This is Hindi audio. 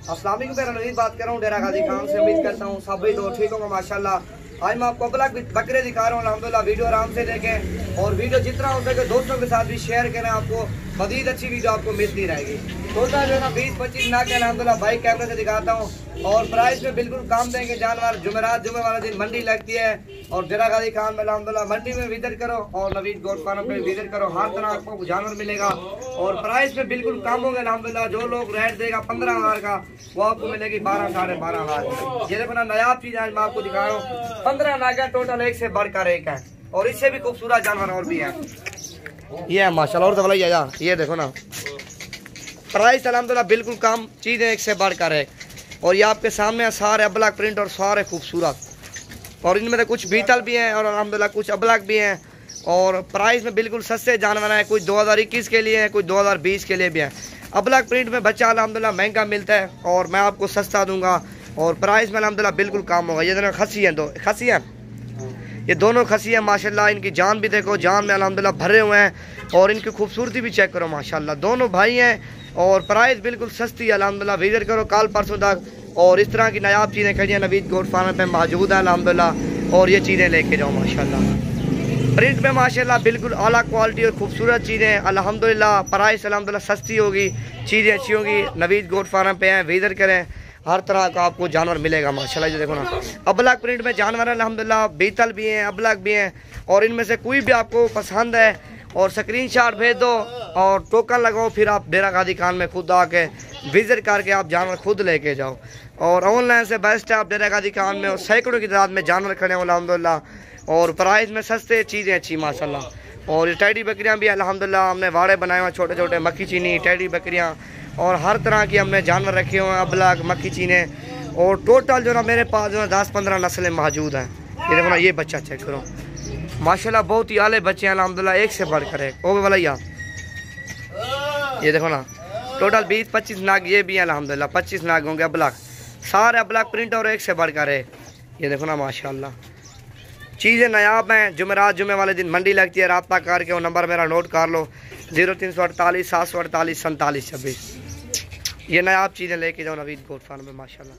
अस्सलाम वालेकुम, मेरा नवीद बात कर रहा हूँ डेरा गाजी खान से। उम्मीद करता हूँ सब भी तो ठीक होगा माशाल्लाह। आज मैं आपको अबलग बकरे दिखा रहा हूँ अल्हम्दुलिल्लाह। वीडियो आराम से देखें और वीडियो जितना हो सके दोस्तों के साथ भी शेयर करें, आपको मज़ीद अच्छी वीडियो आपको मिलती रहेगी। टोटल जो है ना 20-25 नाके अल्हम्दुलिल्लाह भाई कैमरे से दिखाता हूँ और प्राइस में बिल्कुल काम देंगे जानवर। जुमेरात वाला दिन मंडी लगती है और डेरा गाजी खान में अल्हम्दुलिल्लाह मंडी में विजिट करो और नवीद गोट फार्म पे विजिट करो, हर तरह आपको जानवर मिलेगा और प्राइस में बिल्कुल कम होंगे अल्हम्दुलिल्लाह। जो लोग रेट देगा 15,000 का वो आपको मिलेगी 12-12,500। ये देखो ना नयाब चीज आज मैं आपको दिखा रहा हूँ। 15 नागा टोटल एक से बढ़कर एक है और इससे भी खूबसूरत जानवर और भी है। ये है माशाल्लाह। और तो ये देखो ना प्राइस अल्हम्दुलिल्लाह बिल्कुल कम चीज़ें एक से बढ़कर है और ये आपके सामने सारे अबलग प्रिंट और सारे खूबसूरत और इनमें से कुछ बीतल भी हैं और अल्हम्दुलिल्लाह कुछ अबलग भी हैं और प्राइस में बिल्कुल सस्ते जानवर हैं। कुछ 2021 के लिए हैं, कुछ 2020 के लिए भी हैं। अबलग प्रिंट में बच्चा अल्हम्दुलिल्लाह महंगा मिलता है और मैं आपको सस्ता दूंगा और प्राइस में अल्हम्दुलिल्लाह बिल्कुल कम होगा। ये दोनों खसी हैं, दो खसी हैं, ये दोनों खसी हैं माशाल्लाह। इनकी जान भी देखो, जान में अल्हम्दुलिल्लाह भरे हुए हैं और इनकी खूबसूरती भी चेक करो माशाल्लाह। दोनों भाई हैं और प्राइस बिल्कुल सस्ती है अल्हम्दुलिल्लाह। विजिट करो कल परसों तक और इस तरह की नायाब चीज़ें खड़ी हैं नवीद गोट फार्म पे मौजूद है अल्हम्दुलिल्लाह और ये चीज़ें लेके जाओ माशाल्लाह। प्रिंट में माशाल्लाह बिल्कुल आला क्वालिटी और खूबसूरत चीज़ें अल्हम्दुलिल्लाह। प्राइस अल्हम्दुलिल्लाह सस्ती होगी, चीज़ें अच्छी होगी। नवीद गोट फार्म पे हैं, विजिट करें, हर तरह का आपको जानवर मिलेगा माशाल्लाह। ये देखो ना अबलग प्रिंट में जानवर अल्हम्दुलिल्लाह बीतल भी हैं, अबलग भी हैं और इनमें से कोई भी आपको पसंद है और स्क्रीनशॉट भेज दो और टोकन लगाओ, फिर आप डेरा गाजी खान में खुद आके विजिट करके आप जानवर खुद लेके जाओ। और ऑनलाइन से बेस्ट है आप डेरा गाजी खान में और सैकड़ों की तादाद में जानवर खड़े हैं अल्हम्दुलिल्लाह और प्राइस में सस्ते, चीज़ें अच्छी माशाल्लाह। और ये टैडी बकरियाँ भी अल्हम्दुलिल्लाह हमने वाड़े बनाए हुए छोटे छोटे, मक्खी चीनी, टैडी बकरियाँ और हर तरह की हमने जानवर रखे हुए हैं, अबलग, मक्खी चीने और टोटल जो ना मेरे पास जो है 10-15 नस्लें मौजूद हैं। ये देखो ना ये बच्चा चेक करो माशाल्लाह, बहुत ही आले बच्चे हैं अल्हम्दुलिल्लाह, एक से बढ़कर एक। ओ भैया ये देखो ना टोटल 20-25 नाग ये भी हैं अल्हम्दुलिल्लाह। 25 नाग होंगे अबलग, सारे अबलग प्रिंट और एक से बढ़कर एक। ये देखो ना माशाल्लाह चीज़ें नायाब हैं। जुमेरात वाले दिन मंडी लगती है, रब्ता करके वो नंबर मेरा नोट कर लो 0348 748 47 26। ये नायाब चीज़ें लेके जाओ नवीद गोट फार्म में माशाल्लाह।